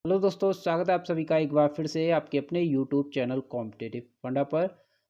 Hello दोस्तों, स्वागत है आप सभी का एक बार फिर से आपके अपने यूट्यूब चैनल कॉम्पिटिटिव फंडा पर।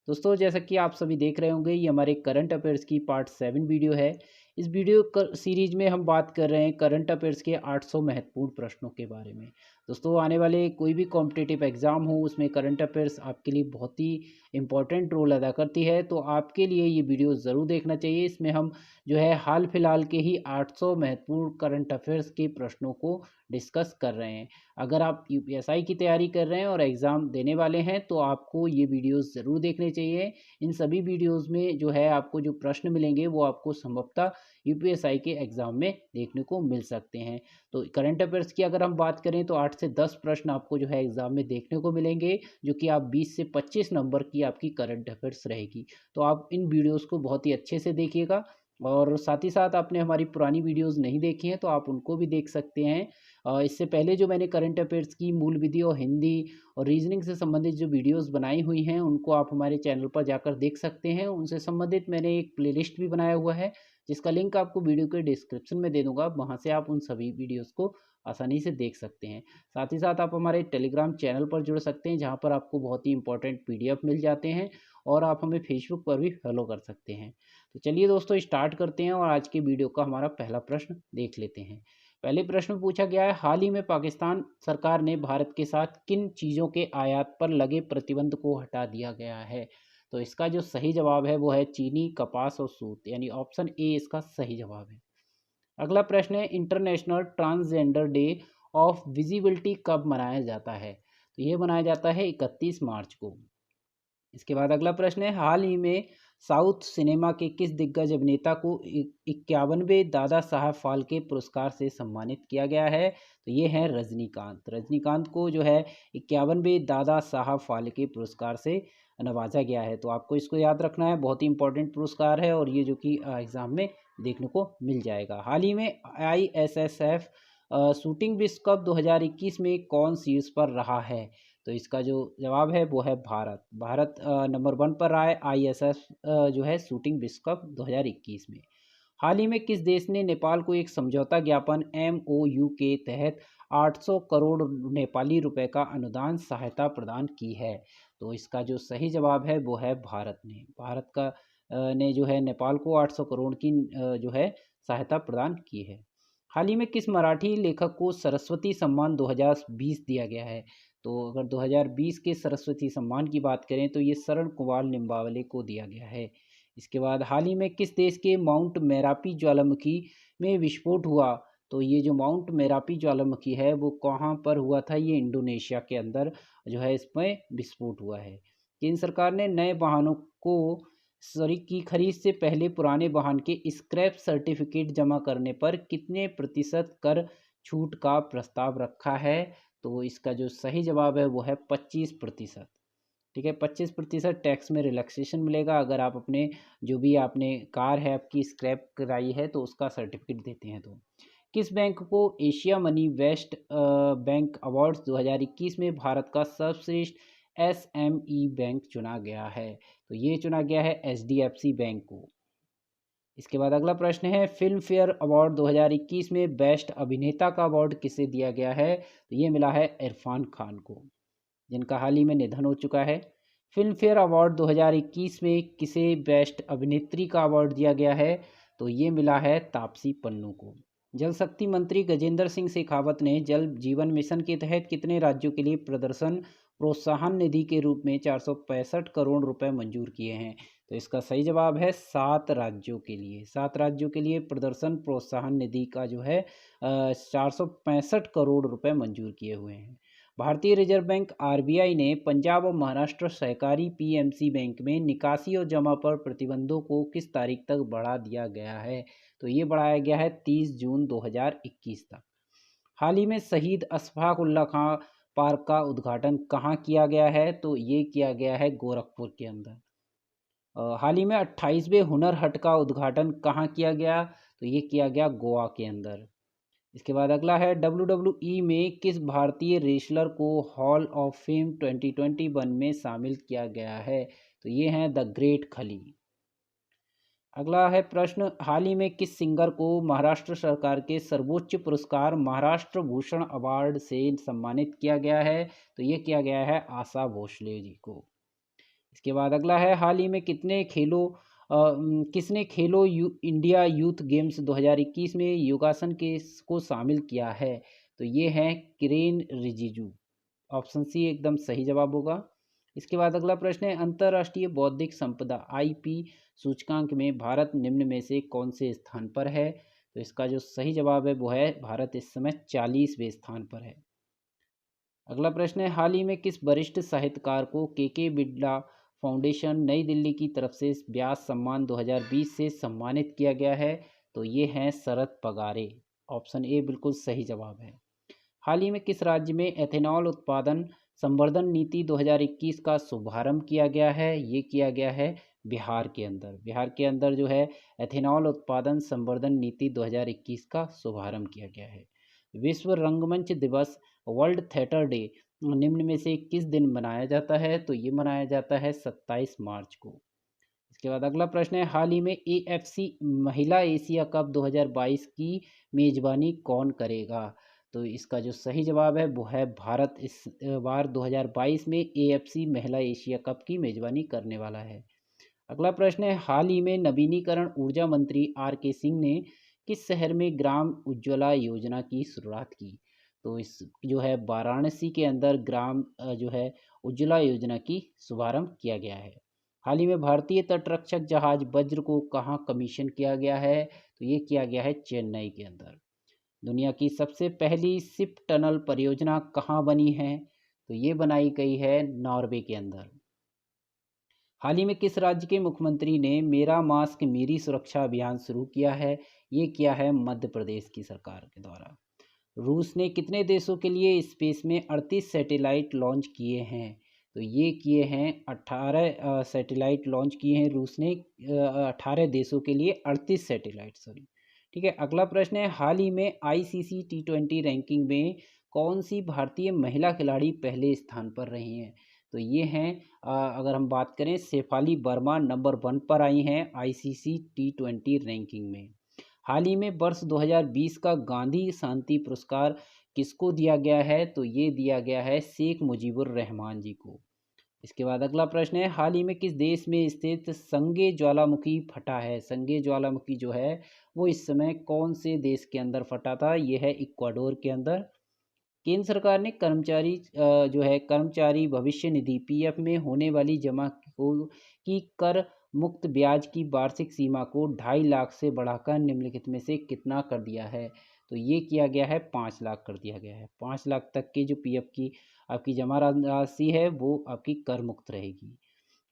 दोस्तों, जैसा कि आप सभी देख रहे होंगे, ये हमारे करंट अफेयर्स की पार्ट 7 वीडियो है। इस वीडियो सीरीज में हम बात कर रहे हैं करंट अफेयर्स के 800 महत्वपूर्ण प्रश्नों के बारे में। दोस्तों, आने वाले कोई भी कॉम्पिटिटिव एग्जाम हो, उसमें करंट अफेयर्स आपके लिए बहुत ही इंपॉर्टेंट रोल अदा करती है, तो आपके लिए ये वीडियो ज़रूर देखना चाहिए। इसमें हम जो है हाल फिलहाल के ही 800 महत्वपूर्ण करंट अफेयर्स के प्रश्नों को डिस्कस कर रहे हैं। अगर आप यूपीएसआई की तैयारी कर रहे हैं और एग्ज़ाम देने वाले हैं, तो आपको ये वीडियोस ज़रूर देखने चाहिए। इन सभी वीडियोस में जो है आपको जो प्रश्न मिलेंगे, वो आपको संभवतः यूपीएसआई के एग्ज़ाम में देखने को मिल सकते हैं। तो करंट अफेयर्स की अगर हम बात करें, तो 8 से 10 प्रश्न आपको जो है एग्ज़ाम में देखने को मिलेंगे, जो कि आप 20 से 25 नंबर की आपकी करंट अफेयर्स रहेगी। तो आप इन वीडियोज़ को बहुत ही अच्छे से देखिएगा, और साथ ही साथ आपने हमारी पुरानी वीडियोज़ नहीं देखी हैं, तो आप उनको भी देख सकते हैं। इससे पहले जो मैंने करंट अफेयर्स की मूल विधि और हिंदी और रीजनिंग से संबंधित जो वीडियोस बनाई हुई हैं, उनको आप हमारे चैनल पर जाकर देख सकते हैं। उनसे संबंधित मैंने एक प्लेलिस्ट भी बनाया हुआ है, जिसका लिंक आपको वीडियो के डिस्क्रिप्शन में दे दूंगा। वहां से आप उन सभी वीडियोस को आसानी से देख सकते हैं। साथ ही साथ आप हमारे टेलीग्राम चैनल पर जुड़ सकते हैं, जहाँ पर आपको बहुत ही इंपॉर्टेंट पीडीएफ मिल जाते हैं, और आप हमें फेसबुक पर भी फॉलो कर सकते हैं। तो चलिए दोस्तों, स्टार्ट करते हैं और आज की वीडियो का हमारा पहला प्रश्न देख लेते हैं। पहले प्रश्न में पूछा गया है, हाल ही में पाकिस्तान सरकार ने भारत के साथ किन चीज़ों के आयात पर लगे प्रतिबंध को हटा दिया गया है? तो इसका जो सही जवाब है वो है चीनी, कपास और सूत, यानी ऑप्शन ए इसका सही जवाब है। अगला प्रश्न है, international transgender day of visibility कब मनाया जाता है? तो ये मनाया जाता है 31 मार्च को। इसके बाद अगला प्रश्न है, हाल ही में साउथ सिनेमा के किस दिग्गज अभिनेता को 51वें दादा साहब फाल्के पुरस्कार से सम्मानित किया गया है? तो ये है रजनीकांत। रजनीकांत को जो है 51वें दादा साहब फाल्के पुरस्कार से नवाजा गया है। तो आपको इसको याद रखना है, बहुत ही इंपॉर्टेंट पुरस्कार है, और ये जो कि एग्जाम में देखने को मिल जाएगा। हाल ही में ISSF शूटिंग विश्व कप 2021 में कौन शीर्ष पर रहा है? तो इसका जो जवाब है वो है भारत। भारत नंबर 1 पर रहा है ISS जो है शूटिंग विश्व कप 2021 में। हाल ही में किस देश ने नेपाल को एक समझौता ज्ञापन MOU के तहत 800 करोड़ नेपाली रुपए का अनुदान सहायता प्रदान की है? तो इसका जो सही जवाब है वो है भारत ने। भारत का ने जो है नेपाल को 800 करोड़ की जो है सहायता प्रदान की है। हाल ही में किस मराठी लेखक को सरस्वती सम्मान 2020 दिया गया है? तो अगर 2020 के सरस्वती सम्मान की बात करें, तो ये शरण कुमार निम्बावले को दिया गया है। इसके बाद हाल ही में किस देश के माउंट मेरापी ज्वालामुखी में विस्फोट हुआ? तो ये जो माउंट मेरापी ज्वालामुखी है, वो कहाँ पर हुआ था? ये इंडोनेशिया के अंदर जो है इसमें विस्फोट हुआ है। केंद्र सरकार ने नए वाहनों को की खरीद से पहले पुराने वाहन के स्क्रैप सर्टिफिकेट जमा करने पर कितने प्रतिशत कर छूट का प्रस्ताव रखा है? तो इसका जो सही जवाब है वो है 25%। ठीक है, 25% टैक्स में रिलैक्सेशन मिलेगा, अगर आप अपने जो भी आपने कार है आपकी स्क्रैप कराई है, तो उसका सर्टिफिकेट देते हैं। तो किस बैंक को Asia money West Bank awards 2021 में भारत का सर्वश्रेष्ठ SME बैंक चुना गया है? तो ये चुना गया है HDFC बैंक को। इसके बाद अगला प्रश्न है, फिल्म फेयर अवार्ड 2021 में बेस्ट अभिनेता का अवार्ड किसे दिया गया है? तो ये मिला है इरफान खान को, जिनका हाल ही में निधन हो चुका है। फिल्म फेयर अवार्ड 2021 में किसे बेस्ट अभिनेत्री का अवार्ड दिया गया है? तो ये मिला है तापसी पन्नू को। जल शक्ति मंत्री गजेंद्र सिंह शेखावत ने जल जीवन मिशन के तहत कितने राज्यों के लिए प्रदर्शन प्रोत्साहन निधि के रूप में 465 करोड़ रुपए मंजूर किए हैं? तो इसका सही जवाब है 7 राज्यों के लिए। 7 राज्यों के लिए प्रदर्शन प्रोत्साहन निधि का जो है 465 करोड़ रुपए मंजूर किए हुए हैं। भारतीय रिजर्व बैंक RBI ने पंजाब और महाराष्ट्र सहकारी PMC बैंक में निकासी और जमा पर प्रतिबंधों को किस तारीख तक बढ़ा दिया गया है? तो ये बढ़ाया गया है 30 जून 2021 तक। हाल ही में शहीद अशफाक उल्लाह खां पार्क का उद्घाटन कहाँ किया गया है? तो ये किया गया है गोरखपुर के अंदर। हाल ही में 28वें हुनर हाट का उद्घाटन कहाँ किया गया? तो ये किया गया गोवा के अंदर। इसके बाद अगला है, WWE में किस भारतीय रेसलर को हॉल ऑफ फेम 2021 में शामिल किया गया है? तो ये हैं द ग्रेट खली। अगला है प्रश्न, हाल ही में किस सिंगर को महाराष्ट्र सरकार के सर्वोच्च पुरस्कार महाराष्ट्र भूषण अवार्ड से सम्मानित किया गया है? तो ये किया गया है आशा भोसले जी को। इसके बाद अगला है, हाल ही में किसने इंडिया यूथ गेम्स 2021 में योगासन को शामिल किया है? तो ये है किरेन रिजिजू। ऑप्शन सी एकदम सही जवाब होगा। इसके बाद अगला प्रश्न है, अंतर्राष्ट्रीय बौद्धिक संपदा आईपी सूचकांक में भारत निम्न में से कौन से स्थान पर है? तो इसका जो सही जवाब है वो है भारत इस समय 40वें स्थान पर है। अगला प्रश्न है, हाल ही में किस वरिष्ठ साहित्यकार को के बिड़ला फाउंडेशन नई दिल्ली की तरफ से व्यास सम्मान 2020 से सम्मानित किया गया है? तो ये हैं शरद पगारे। ऑप्शन ए बिल्कुल सही जवाब है। हाल ही में किस राज्य में एथेनॉल उत्पादन संवर्धन नीति 2021 का शुभारंभ किया गया है? ये किया गया है बिहार के अंदर। बिहार के अंदर जो है एथेनॉल उत्पादन संवर्धन नीति 2021 का शुभारंभ किया गया है। विश्व रंगमंच दिवस वर्ल्ड थिएटर डे निम्न में से किस दिन मनाया जाता है? तो ये मनाया जाता है 27 मार्च को। इसके बाद अगला प्रश्न है, हाल ही में एएफसी महिला एशिया कप 2022 की मेजबानी कौन करेगा? तो इसका जो सही जवाब है वो है भारत इस बार 2022 में एएफसी महिला एशिया कप की मेजबानी करने वाला है। अगला प्रश्न है, हाल ही में नवीनीकरण ऊर्जा मंत्री आर के सिंह ने किस शहर में ग्राम उज्ज्वला योजना की शुरुआत की? तो इस जो है वाराणसी के अंदर ग्राम जो है उज्ज्वला योजना की शुभारंभ किया गया है। हाल ही में भारतीय तटरक्षक जहाज वज्र को कहाँ कमीशन किया गया है? तो ये किया गया है चेन्नई के अंदर। दुनिया की सबसे पहली सिप टनल परियोजना कहाँ बनी है? तो ये बनाई गई है नॉर्वे के अंदर। हाल ही में किस राज्य के मुख्यमंत्री ने मेरा मास्क मेरी सुरक्षा अभियान शुरू किया है? ये किया है मध्य प्रदेश की सरकार के द्वारा। रूस ने कितने देशों के लिए स्पेस में 38 सैटेलाइट लॉन्च किए हैं? तो ये किए हैं 18 सैटेलाइट लॉन्च किए हैं रूस ने 18 देशों के लिए 38 सैटेलाइट, सॉरी। ठीक है, अगला प्रश्न है, हाल ही में आईसीसी T20 रैंकिंग में कौन सी भारतीय महिला खिलाड़ी पहले स्थान पर रही हैं? तो ये हैं अगर हम बात करें शेफाली वर्मा नंबर 1 पर आई हैं आईसीसी T20 रैंकिंग में। हाल ही में वर्ष 2020 का गांधी शांति पुरस्कार किसको दिया गया है? तो ये दिया गया है शेख मुजीबुर रहमान जी को। इसके बाद अगला प्रश्न है, हाल ही में किस देश में स्थित संगे ज्वालामुखी फटा है? संगे ज्वालामुखी जो है वो इस समय कौन से देश के अंदर फटा था? ये है इक्वाडोर के अंदर। केंद्र सरकार ने जो है कर्मचारी भविष्य निधि पीएफ में होने वाली जमा की कर मुक्त ब्याज की वार्षिक सीमा को 2.5 लाख से बढ़ाकर निम्नलिखित में से कितना कर दिया है? तो ये किया गया है 5 लाख कर दिया गया है। 5 लाख तक की जो पीएफ की आपकी जमा राशि है वो आपकी कर मुक्त रहेगी।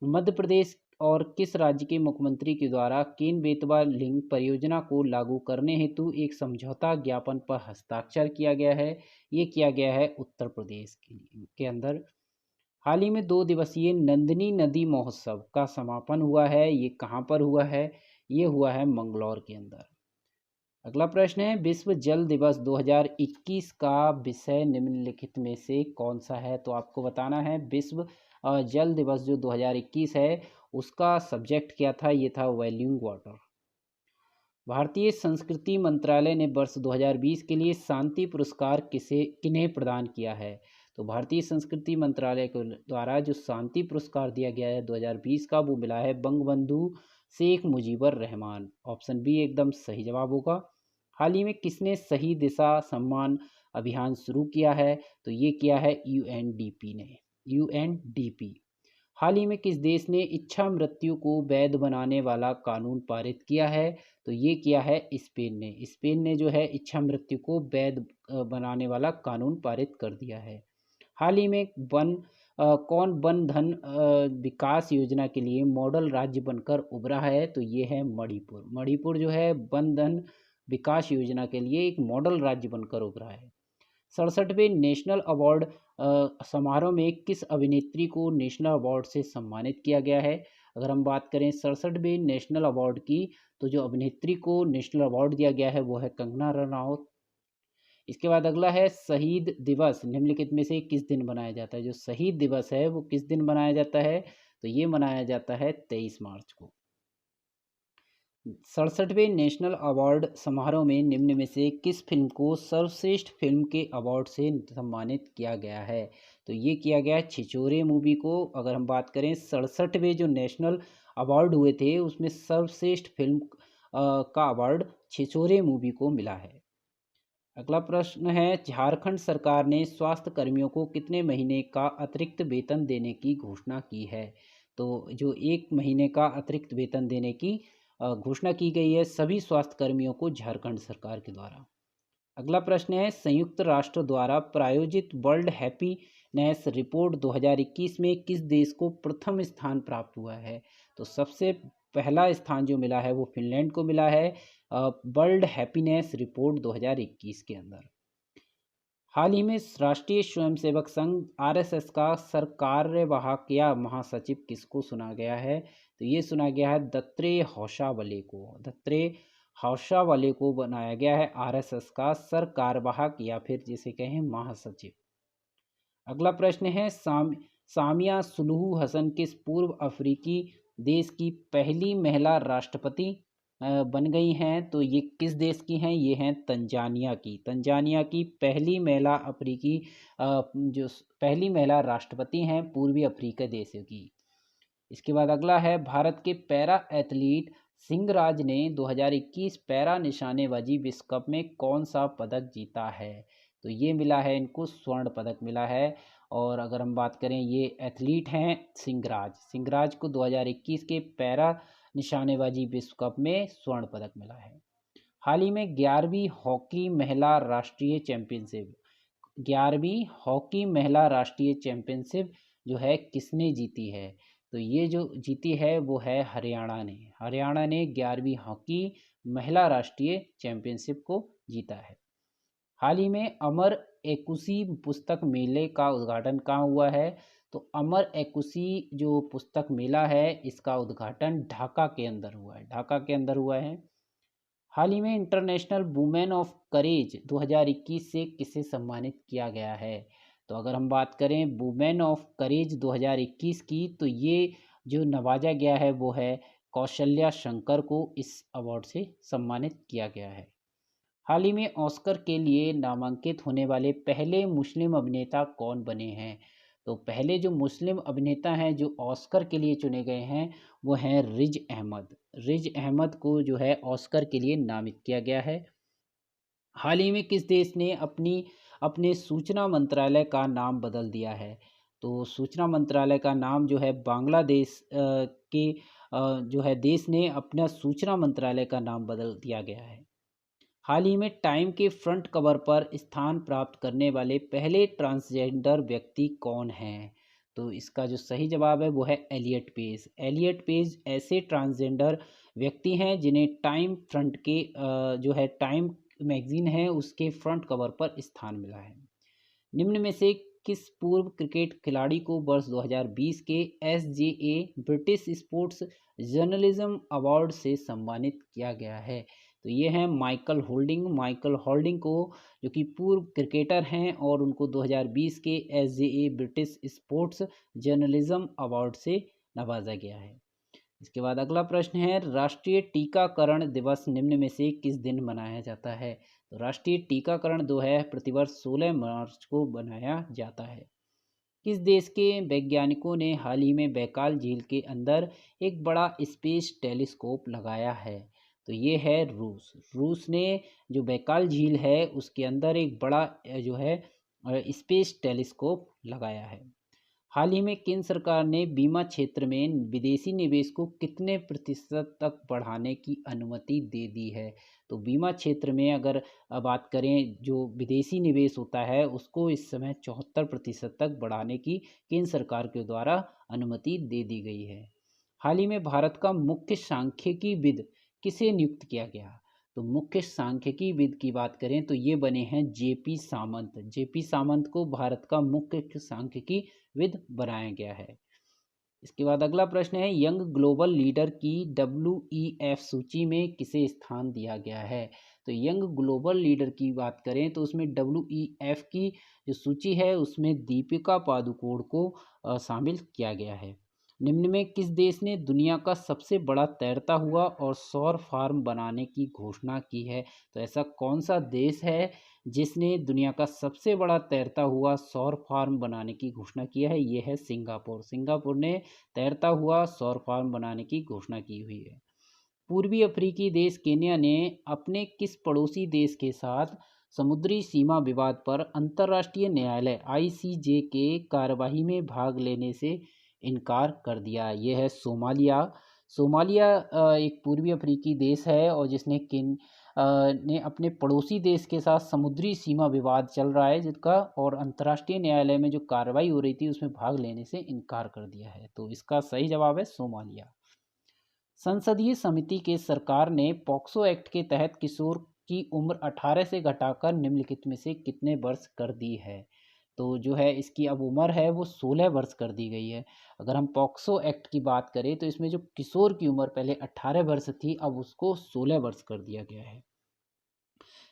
मध्य प्रदेश और किस राज्य के मुख्यमंत्री के द्वारा केन बेतवा लिंक परियोजना को लागू करने हेतु एक समझौता ज्ञापन पर हस्ताक्षर किया गया है? ये किया गया है उत्तर प्रदेश के अंदर। हाल ही में 2 दिवसीय नंदिनी नदी महोत्सव का समापन हुआ है, ये कहाँ पर हुआ है? ये हुआ है मंगलौर के अंदर। अगला प्रश्न है, विश्व जल दिवस 2021 का विषय निम्नलिखित में से कौन सा है? तो आपको बताना है विश्व जल दिवस जो 2021 है उसका सब्जेक्ट क्या था? ये था वैल्यूइंग वाटर। भारतीय संस्कृति मंत्रालय ने वर्ष 2020 के लिए शांति पुरस्कार किन्हें प्रदान किया है? तो भारतीय संस्कृति मंत्रालय के द्वारा जो शांति पुरस्कार दिया गया है 2020 का वो मिला है बंगबंधु शेख मुजीबर रहमान। ऑप्शन बी एकदम सही जवाब होगा। हाल ही में किसने सही दिशा सम्मान अभियान शुरू किया है? तो ये किया है यूएनडीपी ने। यूएनडीपी। हाल ही में किस देश ने इच्छा मृत्यु को वैध बनाने वाला कानून पारित किया है? तो ये किया है स्पेन ने। स्पेन ने जो है इच्छा मृत्यु को वैध बनाने वाला कानून पारित कर दिया है। हाल ही में कौन वन धन विकास योजना के लिए मॉडल राज्य बनकर उभरा है? तो ये है मणिपुर। मणिपुर जो है वन धन विकास योजना के लिए एक मॉडल राज्य बनकर उभरा है। 67वें नेशनल अवार्ड समारोह में किस अभिनेत्री को नेशनल अवार्ड से सम्मानित किया गया है? अगर हम बात करें 67वें नेशनल अवार्ड की तो जो अभिनेत्री को नेशनल अवार्ड दिया गया है वो है कंगना रनौत। इसके बाद अगला है शहीद दिवस निम्नलिखित में से किस दिन मनाया जाता है? जो शहीद दिवस है वो किस दिन मनाया जाता है? तो ये मनाया जाता है 23 मार्च को। 67वें नेशनल अवार्ड समारोह में निम्न में से किस फिल्म को सर्वश्रेष्ठ फिल्म के अवार्ड से सम्मानित किया गया है? तो ये किया गया है छिछोरे मूवी को। अगर हम बात करें 67वें जो नेशनल अवार्ड हुए थे उसमें सर्वश्रेष्ठ फिल्म का अवार्ड छिछोरे मूवी को मिला है। अगला प्रश्न है, झारखंड सरकार ने स्वास्थ्य कर्मियों को कितने महीने का अतिरिक्त वेतन देने की घोषणा की है? तो जो 1 महीने का अतिरिक्त वेतन देने की घोषणा की गई है सभी स्वास्थ्य कर्मियों को झारखंड सरकार के द्वारा। अगला प्रश्न है, संयुक्त राष्ट्र द्वारा प्रायोजित वर्ल्ड हैप्पीनेस रिपोर्ट 2021 में किस देश को प्रथम स्थान प्राप्त हुआ है? तो सबसे पहला स्थान जो मिला है वो फिनलैंड को मिला है वर्ल्ड हैप्पीनेस रिपोर्ट 2021 के अंदर। हाल ही में राष्ट्रीय स्वयंसेवक संघ आरएसएस का सरकार्यवाहक या महासचिव किसको चुना गया है? तो ये चुना गया है दत्रेय होसावले को। दत्रेय होसावले को बनाया गया है आरएसएस का सरकार्यवाहक या फिर जिसे कहें महासचिव। अगला प्रश्न है, सामिया सुलूहू हसन किस पूर्व अफ्रीकी देश की पहली महिला राष्ट्रपति बन गई हैं? तो ये किस देश की हैं? ये हैं तंजानिया की। तंजानिया की पहली महिला अफ्रीकी जो पहली महिला राष्ट्रपति हैं पूर्वी अफ्रीका देशों की। इसके बाद अगला है, भारत के पैरा एथलीट सिंहराज ने 2021 पैरा निशानेबाजी विश्व कप में कौन सा पदक जीता है? तो ये मिला है इनको स्वर्ण पदक मिला है। और अगर हम बात करें ये एथलीट हैं सिंहराज को 2021 के पैरा निशानेबाजी विश्व कप में स्वर्ण पदक मिला है। हाल ही में 11वीं हॉकी महिला राष्ट्रीय चैंपियनशिप 11वीं हॉकी महिला राष्ट्रीय चैंपियनशिप जो है किसने जीती है? तो ये जो जीती है वो है हरियाणा ने। हरियाणा ने 11वीं हॉकी महिला राष्ट्रीय चैंपियनशिप को जीता है। हाल ही में अमर एकुशी पुस्तक मेले का उद्घाटन कहाँ हुआ है? तो अमर एकुशी जो पुस्तक मेला है इसका उद्घाटन ढाका के अंदर हुआ है। ढाका के अंदर हुआ है। हाल ही में इंटरनेशनल वुमेन ऑफ करेज 2021 से किसे सम्मानित किया गया है? तो अगर हम बात करें वुमेन ऑफ करेज 2021 की तो ये जो नवाजा गया है वो है कौशल्या शंकर को इस अवार्ड से सम्मानित किया गया है। हाल ही में ऑस्कर के लिए नामांकित होने वाले पहले मुस्लिम अभिनेता कौन बने हैं? तो पहले जो मुस्लिम अभिनेता हैं जो ऑस्कर के लिए चुने गए हैं वो हैं रिज अहमद। रिज अहमद को जो है ऑस्कर के लिए नामित किया गया है। हाल ही में किस देश ने अपने सूचना मंत्रालय का नाम बदल दिया है? तो सूचना मंत्रालय का नाम जो है बांग्लादेश के जो है देश ने अपना सूचना मंत्रालय का नाम बदल दिया गया है। हाल ही में टाइम के फ्रंट कवर पर स्थान प्राप्त करने वाले पहले ट्रांसजेंडर व्यक्ति कौन हैं? तो इसका जो सही जवाब है वो है एलियट पेज। एलियट पेज ऐसे ट्रांसजेंडर व्यक्ति हैं जिन्हें टाइम फ्रंट के जो है टाइम मैगजीन है उसके फ्रंट कवर पर स्थान मिला है। निम्न में से किस पूर्व क्रिकेट खिलाड़ी को वर्ष 2020 के SJA British sports journalism award से सम्मानित किया गया है? तो ये हैं माइकल होल्डिंग। माइकल होल्डिंग को जो कि पूर्व क्रिकेटर हैं और उनको 2020 के SJA British sports journalism award से नवाजा गया है। इसके बाद अगला प्रश्न है, राष्ट्रीय टीकाकरण दिवस निम्न में से किस दिन मनाया जाता है? तो राष्ट्रीय टीकाकरण जो है प्रतिवर्ष 16 मार्च को मनाया जाता है। किस देश के वैज्ञानिकों ने हाल ही में बैकाल झील के अंदर एक बड़ा स्पेस टेलीस्कोप लगाया है? तो ये है रूस। रूस ने जो बैकाल झील है उसके अंदर एक बड़ा जो है स्पेस टेलीस्कोप लगाया है। हाल ही में केंद्र सरकार ने बीमा क्षेत्र में विदेशी निवेश को कितने प्रतिशत तक बढ़ाने की अनुमति दे दी है? तो बीमा क्षेत्र में अगर बात करें जो विदेशी निवेश होता है उसको इस समय 74% तक बढ़ाने की केंद्र सरकार के द्वारा अनुमति दे दी गई है। हाल ही में भारत का मुख्य सांख्यिकीविद किसे नियुक्त किया गया? तो मुख्य सांख्यिकी विद की बात करें तो ये बने हैं JP सामंत। JP सामंत को भारत का मुख्य सांख्यिकी विद बनाया गया है। इसके बाद अगला प्रश्न है, यंग ग्लोबल लीडर की WEF सूची में किसे स्थान दिया गया है? तो यंग ग्लोबल लीडर की बात करें तो उसमें WEF की जो सूची है उसमें दीपिका पादुकोण को शामिल किया गया है। निम्न में किस देश ने दुनिया का सबसे बड़ा तैरता हुआ और सौर फार्म बनाने की घोषणा की है? तो ऐसा कौन सा देश है जिसने दुनिया का सबसे बड़ा तैरता हुआ सौर फार्म बनाने की घोषणा किया है? ये है सिंगापुर। सिंगापुर ने तैरता हुआ सौर फार्म बनाने की घोषणा की हुई है। पूर्वी अफ्रीकी देश केन्या ने अपने किस पड़ोसी देश के साथ समुद्री सीमा विवाद पर अंतर्राष्ट्रीय न्यायालय आईसीजे के कार्यवाही में भाग लेने से इनकार कर दिया? ये है सोमालिया। सोमालिया एक पूर्वी अफ्रीकी देश है और जिसने ने अपने पड़ोसी देश के साथ समुद्री सीमा विवाद चल रहा है जिसका, और अंतर्राष्ट्रीय न्यायालय में जो कार्रवाई हो रही थी उसमें भाग लेने से इनकार कर दिया है। तो इसका सही जवाब है सोमालिया। संसदीय समिति के सरकार ने पॉक्सो एक्ट के तहत किशोर की उम्र 18 से घटाकर निम्नलिखित में से कितने वर्ष कर दी है? तो जो है इसकी अब उम्र है वो 16 वर्ष कर दी गई है। अगर हम पॉक्सो एक्ट की बात करें तो इसमें जो किशोर की उम्र पहले 18 वर्ष थी, अब उसको 16 वर्ष कर दिया गया है।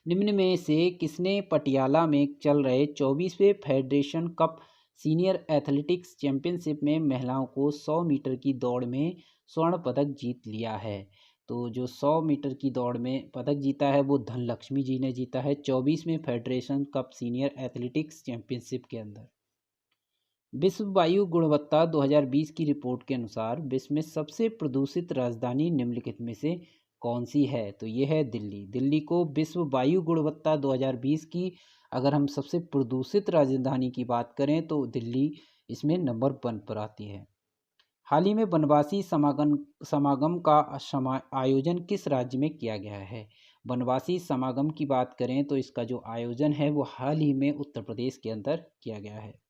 निम्न में से किसने पटियाला में चल रहे 24वें federation cup senior athletics championship में महिलाओं को 100 मीटर की दौड़ में स्वर्ण पदक जीत लिया है? तो जो 100 मीटर की दौड़ में पदक जीता है वो धनलक्ष्मी जी ने जीता है 24वें federation cup senior athletics championship के अंदर। विश्व वायु गुणवत्ता 2020 की रिपोर्ट के अनुसार विश्व में सबसे प्रदूषित राजधानी निम्नलिखित में से कौन सी है? तो ये है दिल्ली। दिल्ली को विश्व वायु गुणवत्ता 2020 की अगर हम सबसे प्रदूषित राजधानी की बात करें तो दिल्ली इसमें नंबर 1 पर आती है। हाल ही में वनवासी समागम का आयोजन किस राज्य में किया गया है? वनवासी समागम की बात करें तो इसका जो आयोजन है वो हाल ही में उत्तर प्रदेश के अंदर किया गया है।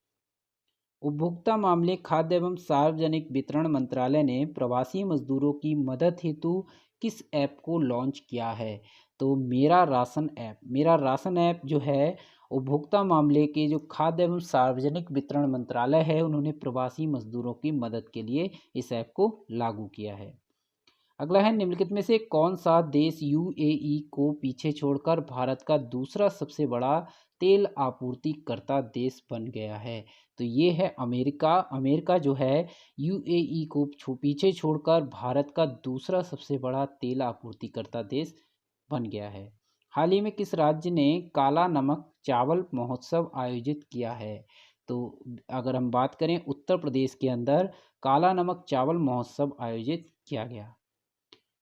उपभोक्ता मामले, खाद्य एवं सार्वजनिक वितरण मंत्रालय ने प्रवासी मजदूरों की मदद हेतु किस ऐप को लॉन्च किया है? तो मेरा राशन ऐप। मेरा राशन ऐप जो है उपभोक्ता मामले के जो खाद्य एवं सार्वजनिक वितरण मंत्रालय है उन्होंने प्रवासी मजदूरों की मदद के लिए इस ऐप को लागू किया है। अगला है निम्नलिखित में से कौन सा देश यूएई को पीछे छोड़कर भारत का दूसरा सबसे बड़ा तेल आपूर्तिकर्ता देश बन गया है? तो ये है अमेरिका। अमेरिका जो है यूएई को पीछे छोड़कर भारत का दूसरा सबसे बड़ा तेल आपूर्तिकर्ता देश बन गया है। हाल ही में किस राज्य ने काला नमक चावल महोत्सव आयोजित किया है? तो अगर हम बात करें उत्तर प्रदेश के अंदर काला नमक चावल महोत्सव आयोजित किया गया।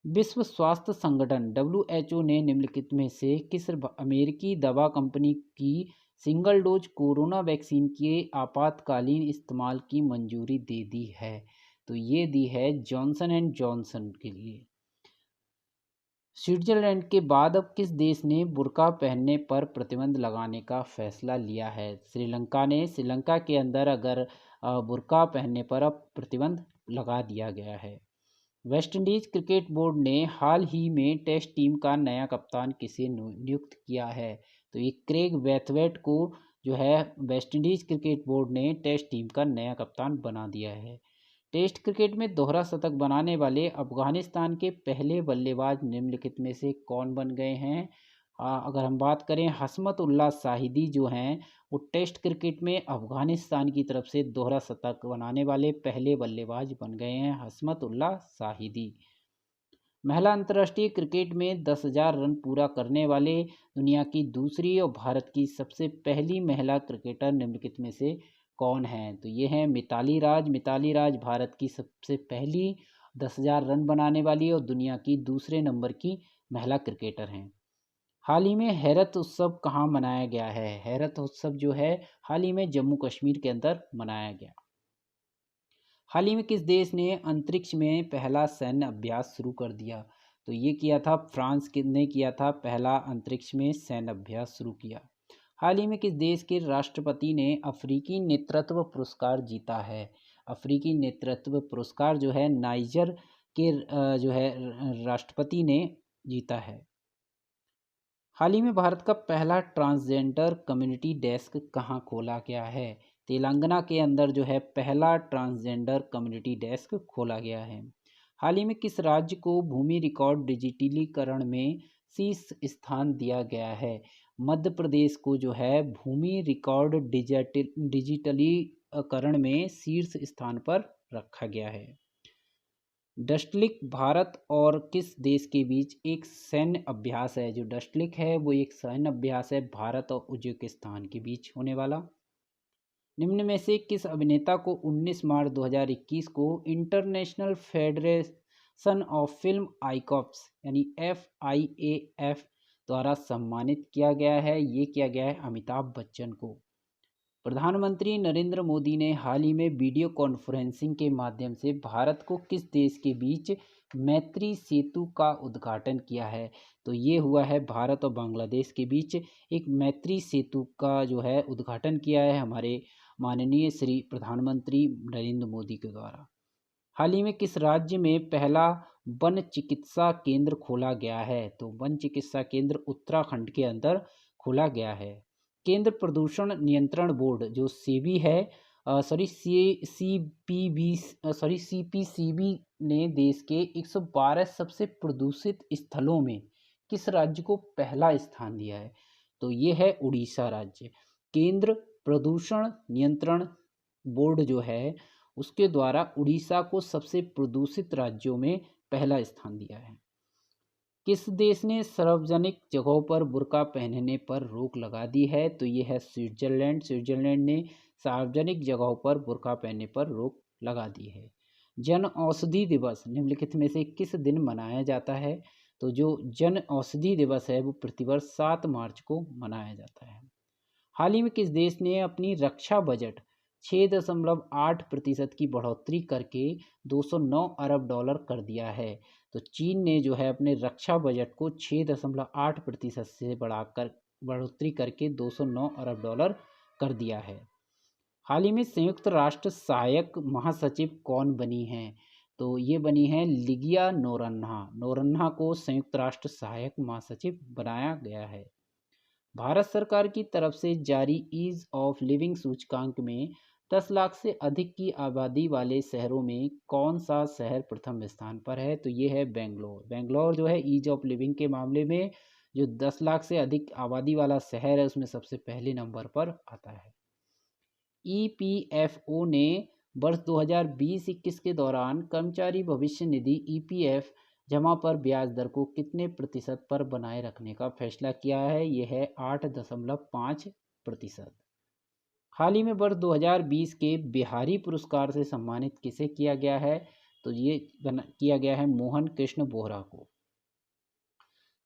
विश्व स्वास्थ्य संगठन WHO ने निम्नलिखित में से किस अमेरिकी दवा कंपनी की सिंगल डोज कोरोना वैक्सीन के आपातकालीन इस्तेमाल की मंजूरी दे दी है? तो ये दी है जॉनसन एंड जॉनसन के लिए। स्विट्जरलैंड के बाद अब किस देश ने बुर्का पहनने पर प्रतिबंध लगाने का फैसला लिया है? श्रीलंका ने। श्रीलंका के अंदर अगर बुर्का पहनने पर अब प्रतिबंध लगा दिया गया है। वेस्टइंडीज क्रिकेट बोर्ड ने हाल ही में टेस्ट टीम का नया कप्तान किसे नियुक्त किया है? तो ये क्रेग ब्रैथवेट को जो है वेस्टइंडीज क्रिकेट बोर्ड ने टेस्ट टीम का नया कप्तान बना दिया है। टेस्ट क्रिकेट में दोहरा शतक बनाने वाले अफगानिस्तान के पहले बल्लेबाज निम्नलिखित में से कौन बन गए हैं? अगर हम बात करें हसमत उल्लाह शाहिदी जो हैं वो टेस्ट क्रिकेट में अफगानिस्तान की तरफ से दोहरा शतक बनाने वाले पहले बल्लेबाज बन गए हैं हसमत उल्लाह शाहिदी। महिला अंतर्राष्ट्रीय क्रिकेट में 10,000 रन पूरा करने वाले दुनिया की दूसरी और भारत की सबसे पहली महिला क्रिकेटर निम्नलिखित में से कौन है? तो ये हैं मिताली राज। मिताली राज भारत की सबसे पहली 10,000 रन बनाने वाली और दुनिया की दूसरे नंबर की महिला क्रिकेटर हैं। हाल ही में हैरत उत्सव कहाँ मनाया गया है? हैरत उत्सव जो है हाल ही में जम्मू कश्मीर के अंदर मनाया गया। हाल ही में किस देश ने अंतरिक्ष में पहला सैन्य अभ्यास शुरू कर दिया? तो ये किया था फ्रांस ने किया था पहला अंतरिक्ष में सैन्य अभ्यास शुरू किया। हाल ही में किस देश के राष्ट्रपति ने अफ्रीकी नेतृत्व पुरस्कार जीता है? अफ्रीकी नेतृत्व पुरस्कार जो है नाइजर के जो है राष्ट्रपति ने जीता है। हाल ही में भारत का पहला ट्रांसजेंडर कम्युनिटी डेस्क कहाँ खोला गया है? तेलंगाना के अंदर जो है पहला ट्रांसजेंडर कम्युनिटी डेस्क खोला गया है। हाल ही में किस राज्य को भूमि रिकॉर्ड डिजिटलीकरण में शीर्ष स्थान दिया गया है? मध्य प्रदेश को जो है भूमि रिकॉर्ड डिजिटलीकरण में शीर्ष स्थान पर रखा गया है। डस्टलिक भारत और किस देश के बीच एक सैन्य अभ्यास है? जो डस्टलिक है वो एक सैन्य अभ्यास है भारत और उज्बेकिस्तान के बीच होने वाला। निम्न में से किस अभिनेता को 19 मार्च 2021 को इंटरनेशनल फेडरेशन ऑफ फिल्म आइकॉप्स यानी FIAF द्वारा सम्मानित किया गया है? ये किया गया है अमिताभ बच्चन को। प्रधानमंत्री नरेंद्र मोदी ने हाल ही में वीडियो कॉन्फ्रेंसिंग के माध्यम से भारत को किस देश के बीच मैत्री सेतु का उद्घाटन किया है? तो ये हुआ है भारत और बांग्लादेश के बीच एक मैत्री सेतु का जो है उद्घाटन किया है हमारे माननीय श्री प्रधानमंत्री नरेंद्र मोदी के द्वारा। हाल ही में किस राज्य में पहला वन चिकित्सा केंद्र खोला गया है? तो वन चिकित्सा केंद्र उत्तराखंड के अंदर खोला गया है। केंद्र प्रदूषण नियंत्रण बोर्ड जो सेबी है CPCB ने देश के 112 सबसे प्रदूषित स्थलों में किस राज्य को पहला स्थान दिया है? तो ये है उड़ीसा राज्य। केंद्र प्रदूषण नियंत्रण बोर्ड जो है उसके द्वारा उड़ीसा को सबसे प्रदूषित राज्यों में पहला स्थान दिया है। किस देश ने सार्वजनिक जगहों पर बुर्का पहनने पर रोक लगा दी है? तो ये है स्विट्जरलैंड। स्विट्जरलैंड ने सार्वजनिक जगहों पर बुर्का पहनने पर रोक लगा दी है। जन औषधि दिवस निम्नलिखित में से किस दिन मनाया जाता है? तो जो जन औषधि दिवस है वो प्रतिवर्ष 7 मार्च को मनाया जाता है। हाल ही में किस देश ने अपनी रक्षा बजट 6.8% की बढ़ोतरी करके 209 अरब डॉलर कर दिया है? तो चीन ने जो है अपने रक्षा बजट को 6.8% से बढ़ोतरी करके 209 अरब डॉलर कर दिया है। हाल ही में संयुक्त राष्ट्र सहायक महासचिव कौन बनी हैं? तो ये बनी है लिगिया नोरन्हा। नोरन्हा को संयुक्त राष्ट्र सहायक महासचिव बनाया गया है। भारत सरकार की तरफ से जारी ईज ऑफ लिविंग सूचकांक में 10 लाख से अधिक की आबादी वाले शहरों में कौन सा शहर प्रथम स्थान पर है? तो ये है बेंगलोर। बेंगलोर जो है ईज ऑफ लिविंग के मामले में जो 10 लाख से अधिक आबादी वाला शहर है उसमें सबसे पहले नंबर पर आता है। EPFO ने वर्ष 2020-21 के दौरान कर्मचारी भविष्य निधि EPF जमा पर ब्याज दर को कितने प्रतिशत पर बनाए रखने का फैसला किया है? यह है 8.5%। हाल ही में वर्ष 2020 के बिहारी पुरस्कार से सम्मानित किसे किया गया है? तो ये किया गया है मोहन कृष्ण बोहरा को।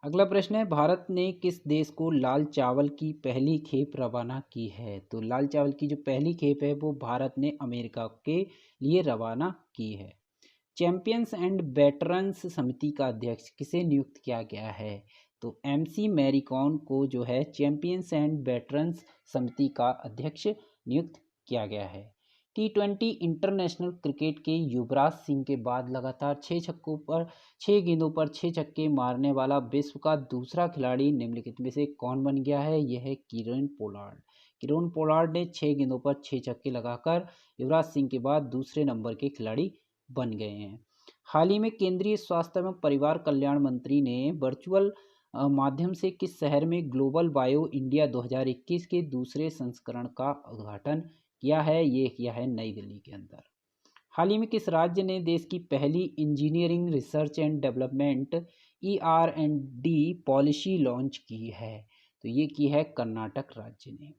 अगला प्रश्न है भारत ने किस देश को लाल चावल की पहली खेप रवाना की है? तो लाल चावल की जो पहली खेप है वो भारत ने अमेरिका के लिए रवाना की है। चैंपियंस एंड वेटरन्स समिति का अध्यक्ष किसे नियुक्त किया गया है? तो MC मैरीकॉम को जो है चैंपियंस एंड वेटरन्स समिति का अध्यक्ष नियुक्त किया गया है। T20 इंटरनेशनल क्रिकेट के युवराज सिंह के बाद लगातार 6 गेंदों पर 6 छक्के मारने वाला विश्व का दूसरा खिलाड़ी निम्नलिखित में से कौन बन गया है? यह है कीरोन पोलार्ड। कीरोन पोलार्ड ने 6 गेंदों पर 6 छक्के लगाकर युवराज सिंह के बाद दूसरे नंबर के खिलाड़ी बन गए हैं। हाल ही में केंद्रीय स्वास्थ्य एवं परिवार कल्याण मंत्री ने वर्चुअल माध्यम से किस शहर में ग्लोबल बायो इंडिया 2021 के दूसरे संस्करण का उद्घाटन किया है? ये किया है नई दिल्ली के अंदर। हाल ही में किस राज्य ने देश की पहली engineering research and development ER&D policy launch की है? तो ये की है कर्नाटक राज्य ने।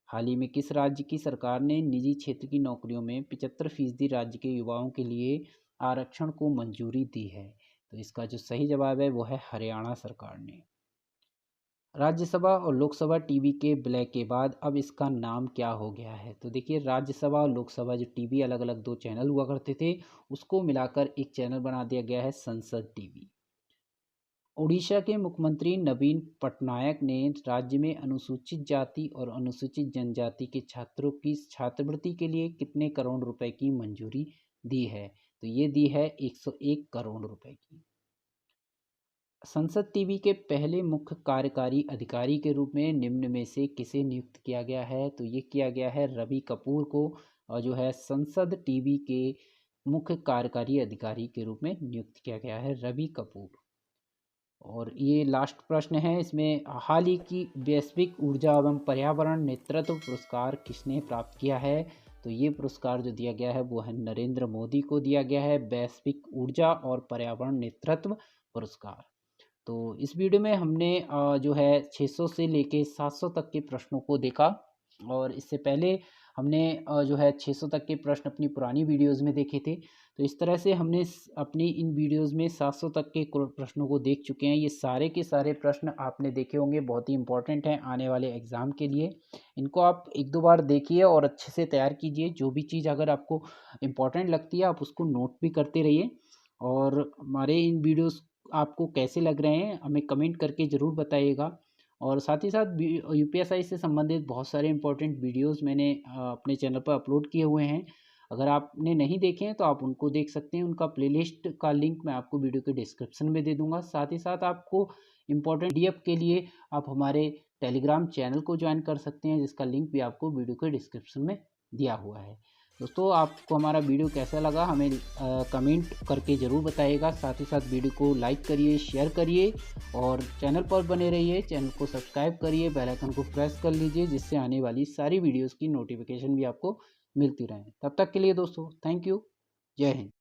हाल ही में किस राज्य की सरकार ने निजी क्षेत्र की नौकरियों में 75% राज्य के युवाओं के लिए आरक्षण को मंजूरी दी है? तो इसका जो सही जवाब है वो है हरियाणा सरकार ने। राज्यसभा और लोकसभा टीवी के विलय के बाद अब इसका नाम क्या हो गया है? तो देखिए राज्यसभा और लोकसभा जो टीवी अलग अलग 2 चैनल हुआ करते थे उसको मिलाकर एक चैनल बना दिया गया है संसद टीवी। उड़ीसा के मुख्यमंत्री नवीन पटनायक ने राज्य में अनुसूचित जाति और अनुसूचित जनजाति के छात्रों की छात्रवृत्ति के लिए कितने करोड़ रुपए की मंजूरी दी है? तो ये दी है 101 करोड़ रुपए की। संसद टीवी के पहले मुख्य कार्यकारी अधिकारी के रूप में निम्न में से किसे नियुक्त किया गया है? तो ये किया गया है रवि कपूर को और जो है संसद टीवी के मुख्य कार्यकारी अधिकारी के रूप में नियुक्त किया गया है रवि कपूर। और ये लास्ट प्रश्न है इसमें, हाल ही की वैश्विक ऊर्जा एवं पर्यावरण नेतृत्व पुरस्कार किसने प्राप्त किया है? तो ये पुरस्कार जो दिया गया है वो है नरेंद्र मोदी को दिया गया है, वैश्विक ऊर्जा और पर्यावरण नेतृत्व पुरस्कार। तो इस वीडियो में हमने जो है 600 से लेके 700 तक के प्रश्नों को देखा, और इससे पहले हमने जो है 600 तक के प्रश्न अपनी पुरानी वीडियोस में देखे थे। तो इस तरह से हमने अपनी इन वीडियोस में 700 तक के प्रश्नों को देख चुके हैं। ये सारे के सारे प्रश्न आपने देखे होंगे, बहुत ही इंपॉर्टेंट हैं आने वाले एग्ज़ाम के लिए। इनको आप एक दो बार देखिए और अच्छे से तैयार कीजिए। जो भी चीज़ अगर आपको इम्पोर्टेंट लगती है आप उसको नोट भी करते रहिए। और हमारे इन वीडियोस आपको कैसे लग रहे हैं हमें कमेंट करके ज़रूर बताइएगा। और साथ ही साथ यूपीएसआई से संबंधित बहुत सारे इंपॉर्टेंट वीडियोस मैंने अपने चैनल पर अपलोड किए हुए हैं। अगर आपने नहीं देखे हैं तो आप उनको देख सकते हैं। उनका प्लेलिस्ट का लिंक मैं आपको वीडियो के डिस्क्रिप्शन में दे दूंगा। साथ ही साथ आपको इम्पोर्टेंट पीडीएफ के लिए आप हमारे टेलीग्राम चैनल को ज्वाइन कर सकते हैं, जिसका लिंक भी आपको वीडियो के डिस्क्रिप्शन में दिया हुआ है। दोस्तों, आपको हमारा वीडियो कैसा लगा हमें कमेंट करके ज़रूर बताइएगा। साथ ही साथ वीडियो को लाइक करिए, शेयर करिए और चैनल पर बने रहिए। चैनल को सब्सक्राइब करिए, बेल आइकन को प्रेस कर लीजिए, जिससे आने वाली सारी वीडियोस की नोटिफिकेशन भी आपको मिलती रहे। तब तक के लिए दोस्तों, थैंक यू। जय हिंद।